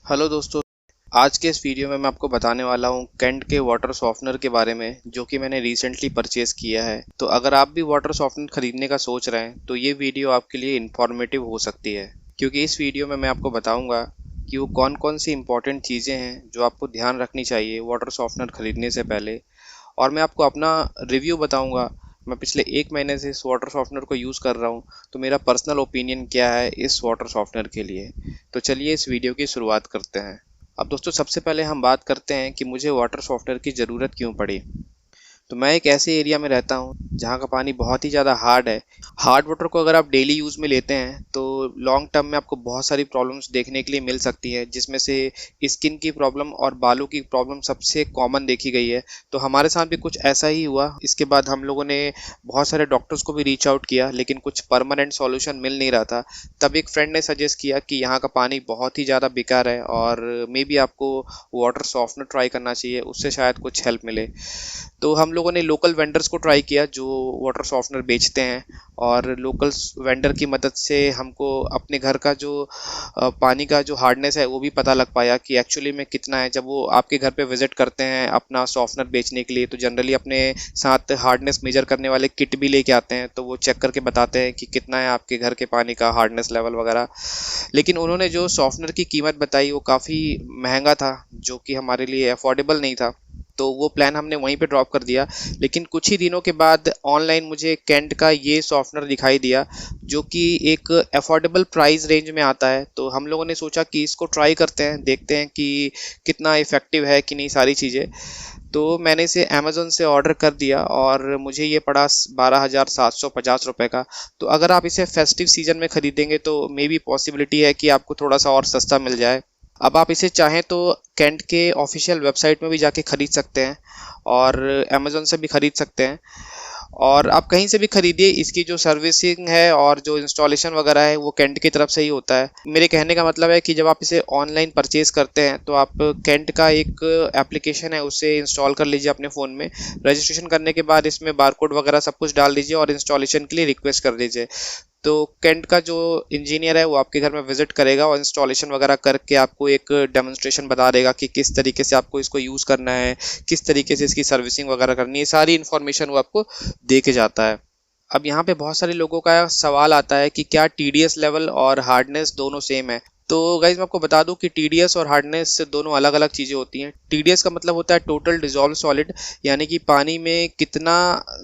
Hello दोस्तों। आज के इस वीडियो में मैं आपको बताने वाला हूँ कैंट के वाटर सॉफ्टनर के बारे में, जो कि मैंने रिसेंटली परचेज किया है। तो अगर आप भी वाटर सॉफ्टनर खरीदने का सोच रहे हैं तो ये वीडियो आपके लिए इन्फॉर्मेटिव हो सकती है, क्योंकि इस वीडियो में मैं आपको बताऊंगा कि वो कौन कौन सी इंपॉर्टेंट चीज़ें हैं जो आपको ध्यान रखनी चाहिए वाटर सॉफ्टनर खरीदने से पहले। और मैं आपको अपना रिव्यू बताऊंगा। मैं पिछले 1 महीने से इस वाटर सॉफ्टनर को यूज़ कर रहा हूँ, तो मेरा पर्सनल ओपिनियन क्या है इस वाटर सॉफ्टनर के लिए। तो चलिए इस वीडियो की शुरुआत करते हैं। अब दोस्तों, सबसे पहले हम बात करते हैं कि मुझे वाटर सॉफ्टनर की ज़रूरत क्यों पड़ी। तो मैं एक ऐसे एरिया में रहता हूँ जहाँ का पानी बहुत ही ज़्यादा हार्ड है। हार्ड वाटर को अगर आप डेली यूज़ में लेते हैं तो लॉन्ग टर्म में आपको बहुत सारी प्रॉब्लम्स देखने के लिए मिल सकती है, जिसमें से स्किन की प्रॉब्लम और बालों की प्रॉब्लम सबसे कॉमन देखी गई है। तो हमारे साथ भी कुछ ऐसा ही हुआ। इसके बाद हम लोगों ने बहुत सारे डॉक्टर्स को भी रीच आउट किया, लेकिन कुछ परमानेंट सॉल्यूशन मिल नहीं रहा था। तब एक फ्रेंड ने सजेस्ट किया कि यहाँ का पानी बहुत ही ज़्यादा बेकार है और मे बी आपको वाटर सॉफ्टनर ट्राई करना चाहिए, उससे शायद कुछ हेल्प मिले। तो हम लोगों ने लोकल वेंडर्स को ट्राई किया जो वाटर सॉफ्टनर बेचते हैं, और लोकल वेंडर की मदद से हमको अपने घर का जो पानी का जो हार्डनेस है वो भी पता लग पाया कि एक्चुअली में कितना है। जब वो आपके घर पे विजिट करते हैं अपना सॉफ्टनर बेचने के लिए, तो जनरली अपने साथ हार्डनेस मेजर करने वाले किट भी लेके आते हैं, तो वो चेक करके बताते हैं कि कितना है आपके घर के पानी का हार्डनेस लेवल वगैरह। लेकिन उन्होंने जो सॉफ्टनर की कीमत बताई वो काफ़ी महंगा था, जो कि हमारे लिए अफोर्डेबल नहीं था। तो वो प्लान हमने वहीं पे ड्रॉप कर दिया। लेकिन कुछ ही दिनों के बाद ऑनलाइन मुझे कैंट का ये सॉफ्टनर दिखाई दिया, जो कि एक अफोर्डेबल प्राइस रेंज में आता है। तो हम लोगों ने सोचा कि इसको ट्राई करते हैं, देखते हैं कि कितना इफ़ेक्टिव है कि नहीं सारी चीज़ें। तो मैंने इसे अमेज़न से ऑर्डर कर दिया और मुझे ये पड़ा 12,750 रुपये का। तो अगर आप इसे फेस्टिव सीजन में ख़रीदेंगे तो मे बी पॉसिबिलिटी है कि आपको थोड़ा सा और सस्ता मिल जाए। अब आप इसे चाहें तो कैंट के ऑफिशियल वेबसाइट में भी जाके ख़रीद सकते हैं और अमेज़न से भी ख़रीद सकते हैं, और आप कहीं से भी खरीदिए। इसकी जो सर्विसिंग है और जो इंस्टॉलेशन वगैरह है वो कैंट की तरफ से ही होता है। मेरे कहने का मतलब है कि जब आप इसे ऑनलाइन परचेज करते हैं तो आप कैंट का एक एप्लीकेशन है उसे इंस्टॉल कर लीजिए अपने फ़ोन में। रजिस्ट्रेशन करने के बाद इसमें बारकोड वगैरह सब कुछ डाल दीजिए और इंस्टॉलेशन के लिए रिक्वेस्ट कर दीजिए। तो कैंट का जो इंजीनियर है वो आपके घर में विजिट करेगा और इंस्टॉलेशन वगैरह करके आपको एक डेमोन्स्ट्रेशन बता देगा कि किस तरीके से आपको इसको यूज़ करना है, किस तरीके से इसकी सर्विसिंग वगैरह करनी है। सारी इन्फॉर्मेशन वो आपको दे के जाता है। अब यहाँ पे बहुत सारे लोगों का सवाल आता है कि क्या टीडीएस लेवल और हार्डनेस दोनों सेम है। तो गाइज मैं आपको बता दूं कि टीडीएस और हार्डनेस दोनों अलग अलग चीज़ें होती हैं। टीडीएस का मतलब होता है टोटल डिजॉल्व सॉलिड, यानी कि पानी में कितना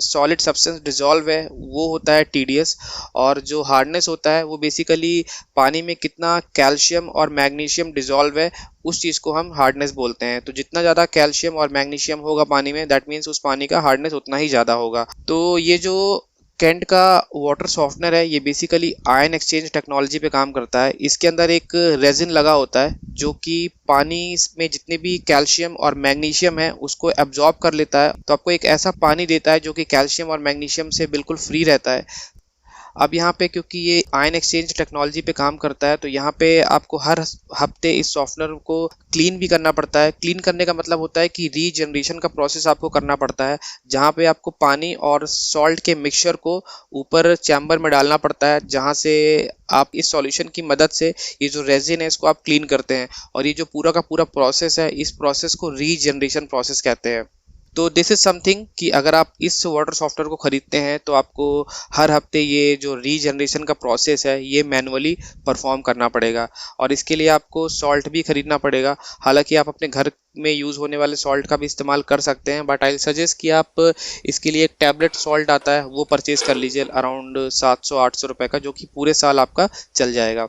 सॉलिड सब्सटेंस डिजॉल्व है वो होता है टीडीएस। और जो हार्डनेस होता है वो बेसिकली पानी में कितना कैल्शियम और मैग्नीशियम डिजॉल्व है, उस चीज़ को हम हार्डनेस बोलते हैं। तो जितना ज़्यादा कैल्शियम और मैग्नीशियम होगा पानी में, दैट मीन्स उस पानी का हार्डनेस उतना ही ज़्यादा होगा। तो ये जो कैंट का वाटर सॉफ्टनर है ये बेसिकली आयन एक्सचेंज टेक्नोलॉजी पे काम करता है। इसके अंदर एक रेजिन लगा होता है जो कि पानी में जितने भी कैल्शियम और मैग्नीशियम है उसको एब्जॉर्ब कर लेता है, तो आपको एक ऐसा पानी देता है जो कि कैल्शियम और मैग्नीशियम से बिल्कुल फ्री रहता है। अब यहाँ पे क्योंकि ये आयन एक्सचेंज टेक्नोलॉजी पे काम करता है तो यहाँ पे आपको हर हफ्ते इस सॉफ्टवेयर को क्लीन भी करना पड़ता है। क्लीन करने का मतलब होता है कि रीजनरेशन का प्रोसेस आपको करना पड़ता है, जहाँ पे आपको पानी और सॉल्ट के मिक्सचर को ऊपर चैम्बर में डालना पड़ता है, जहाँ से आप इस सॉल्यूशन की मदद से ये जो रेजिन है इसको आप क्लीन करते हैं। और ये जो पूरा का पूरा प्रोसेस है, इस प्रोसेस को रीजनरेशन प्रोसेस कहते हैं। तो दिस इज़ समथिंग कि अगर आप इस वाटर सॉफ्टवेयर को ख़रीदते हैं तो आपको हर हफ्ते ये जो रीजनरेशन का प्रोसेस है ये मैनुअली परफॉर्म करना पड़ेगा, और इसके लिए आपको सॉल्ट भी ख़रीदना पड़ेगा। हालांकि आप अपने घर में यूज़ होने वाले सॉल्ट का भी इस्तेमाल कर सकते हैं, बट आई सजेस्ट कि आप इसके लिए एक टैबलेट सॉल्ट आता है वो परचेज़ कर लीजिए अराउंड 700-800 रुपये का, जो कि पूरे साल आपका चल जाएगा।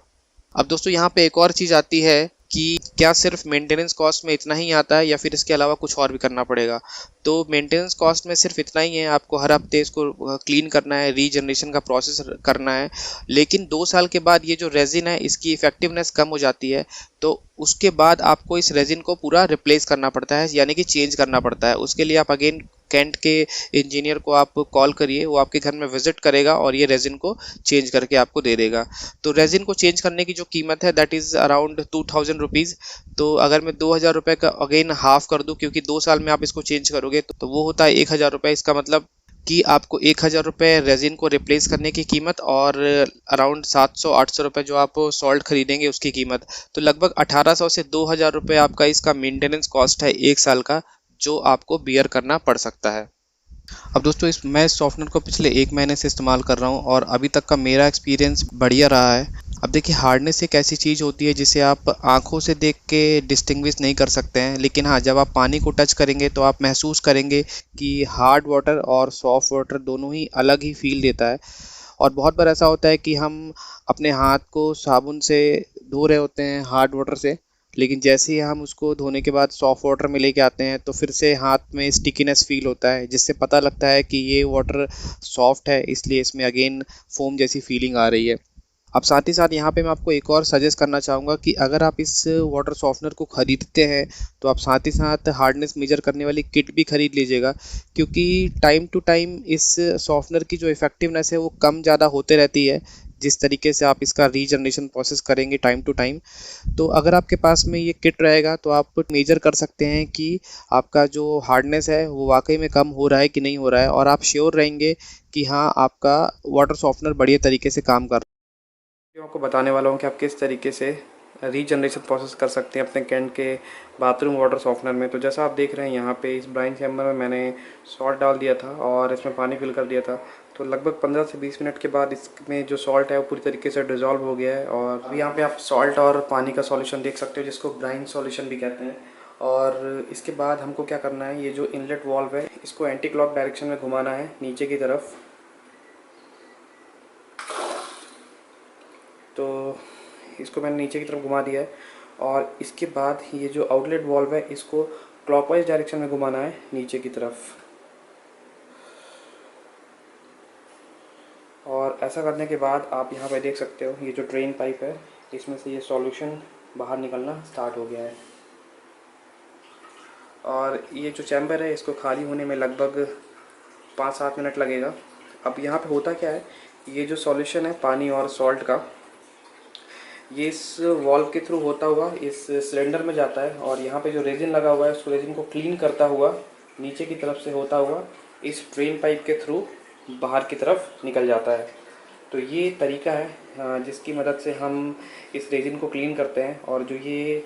अब दोस्तों यहाँ पे एक और चीज़ आती है कि क्या सिर्फ मेंटेनेंस कॉस्ट में इतना ही आता है या फिर इसके अलावा कुछ और भी करना पड़ेगा। तो मेंटेनेंस कॉस्ट में सिर्फ इतना ही है, आपको हर हफ्ते इसको क्लीन करना है, रीजनरेशन का प्रोसेस करना है। लेकिन 2 साल के बाद ये जो रेजिन है इसकी इफेक्टिवनेस कम हो जाती है, तो उसके बाद आपको इस रेजिन को पूरा रिप्लेस करना पड़ता है, यानी कि चेंज करना पड़ता है। उसके लिए आप अगेन कैंट के इंजीनियर को आप कॉल करिए, वो आपके घर में विजिट करेगा और ये रेजिन को चेंज करके आपको दे देगा। तो रेजिन को चेंज करने की जो कीमत है दैट इज़ अराउंड 2000 रुपीज़। तो अगर मैं 2000 रुपये का अगेन हाफ कर दूं, क्योंकि 2 साल में आप इसको चेंज करोगे तो वो होता है 1000 रुपये। इसका मतलब कि आपको 1,000 रुपये रेजिन को रिप्लेस करने की कीमत और अराउंड 700-800 रुपये जो आप सॉल्ट खरीदेंगे उसकी कीमत, तो लगभग 1,800 से 2,000 रुपये आपका इसका मेंटेनेंस कॉस्ट है 1 साल का, जो आपको बियर करना पड़ सकता है। अब दोस्तों मैं इस सॉफ्टवेयर को पिछले 1 महीने से इस्तेमाल कर रहा हूँ और अभी तक का मेरा एक्सपीरियंस बढ़िया रहा है। अब देखिए, हार्डनेस एक ऐसी चीज़ होती है जिसे आप आंखों से देख के डिस्टिंग्विश नहीं कर सकते हैं, लेकिन हाँ, जब आप पानी को टच करेंगे तो आप महसूस करेंगे कि हार्ड वाटर और सॉफ्ट वाटर दोनों ही अलग ही फील देता है। और बहुत बार ऐसा होता है कि हम अपने हाथ को साबुन से धो रहे होते हैं हार्ड वाटर से, लेकिन जैसे ही हम उसको धोने के बाद सॉफ्ट वाटर में लेके आते हैं तो फिर से हाथ में स्टिकीनेस फील होता है, जिससे पता लगता है कि ये वाटर सॉफ्ट है, इसलिए इसमें अगेन फोम जैसी फीलिंग आ रही है। अब साथ ही साथ यहाँ पे मैं आपको एक और सजेस्ट करना चाहूँगा कि अगर आप इस वाटर सॉफ्टनर को ख़रीदते हैं तो आप साथ ही साथ हार्डनेस मेजर करने वाली किट भी ख़रीद लीजिएगा, क्योंकि टाइम टू टाइम इस सॉफ्टनर की जो इफ़ेक्टिवनेस है वो कम ज़्यादा होते रहती है, जिस तरीके से आप इसका रीजनरेशन प्रोसेस करेंगे टाइम टू टाइम। तो अगर आपके पास में ये किट रहेगा तो आप मेजर कर सकते हैं कि आपका जो हार्डनेस है वो वाकई में कम हो रहा है कि नहीं हो रहा है, और आप श्योर रहेंगे कि हाँ, आपका वाटर सॉफ्टनर बढ़िया तरीके से काम कर रहा है। मैं आपको बताने वाला हूँ कि आप किस तरीके से रीजनरेशन प्रोसेस कर सकते हैं अपने कैंट के बाथरूम वाटर सॉफ्टनर में। तो जैसा आप देख रहे हैं यहाँ पे इस ब्राइन चैम्बर में मैंने सॉल्ट डाल दिया था और इसमें पानी फिल कर दिया था। तो लगभग 15 से 20 मिनट के बाद इसमें जो सॉल्ट है वो पूरी तरीके से डिज़ोल्व हो गया है। और अभी यहाँ पे आप सॉल्ट और पानी का सॉल्यूशन देख सकते हो, जिसको ब्राइन सॉल्यूशन भी कहते हैं। और इसके बाद हमको क्या करना है, ये जो इनलेट वाल्व है इसको एंटी क्लॉक डायरेक्शन में घुमाना है नीचे की तरफ। तो इसको मैंने नीचे की तरफ घुमा दिया है और इसके बाद ये जो आउटलेट वाल्व है इसको क्लॉकवाइज डायरेक्शन में घुमाना है नीचे की तरफ। और ऐसा करने के बाद आप यहाँ पे देख सकते हो ये जो ड्रेन पाइप है इसमें से ये सॉल्यूशन बाहर निकलना स्टार्ट हो गया है। और ये जो चैम्बर है इसको खाली होने में लगभग 5-7 मिनट लगेगा। अब यहाँ पे होता क्या है, ये जो सॉल्यूशन है पानी और सॉल्ट का, ये इस वॉल्व के थ्रू होता हुआ इस सिलेंडर में जाता है और यहाँ पे जो रेजिन लगा हुआ है उसको रेजिन को क्लीन करता हुआ नीचे की तरफ से होता हुआ इस ड्रेन पाइप के थ्रू बाहर की तरफ निकल जाता है। तो ये तरीका है जिसकी मदद से हम इस रेजिन को क्लीन करते हैं। और जो ये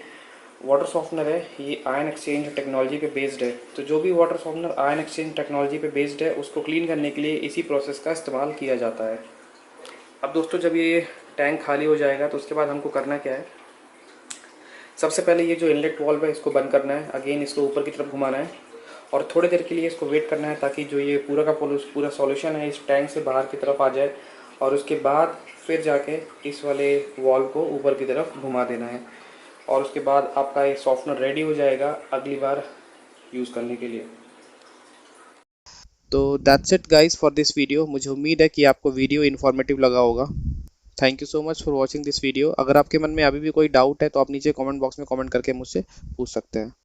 वाटर सॉफ्टनर है ये आयन एक्सचेंज टेक्नोलॉजी पे बेस्ड है। तो जो भी water softener ion exchange technology पे बेस्ड है उसको क्लीन करने के लिए इसी प्रोसेस का इस्तेमाल किया जाता है। अब दोस्तों जब ये टैंक खाली हो जाएगा तो उसके बाद हमको करना क्या है, सबसे पहले ये जो इनलेट वाल्व है इसको बंद करना है, अगेन इसको ऊपर की तरफ घुमाना है और थोड़ी देर के लिए इसको वेट करना है ताकि जो ये पूरा का पूरा सॉल्यूशन है इस टैंक से बाहर की तरफ आ जाए। और उसके बाद फिर जाके इस वाले वाल्व को ऊपर की तरफ घुमा देना है और उसके बाद आपका ये सॉफ्टनर रेडी हो जाएगा अगली बार यूज़ करने के लिए। तो that's it guys for this video. मुझे उम्मीद है कि आपको वीडियो इन्फॉर्मेटिव लगा होगा। Thank you so much for watching this video. अगर आपके मन में अभी भी कोई डाउट है तो आप नीचे कमेंट बॉक्स में कमेंट करके मुझसे पूछ सकते हैं।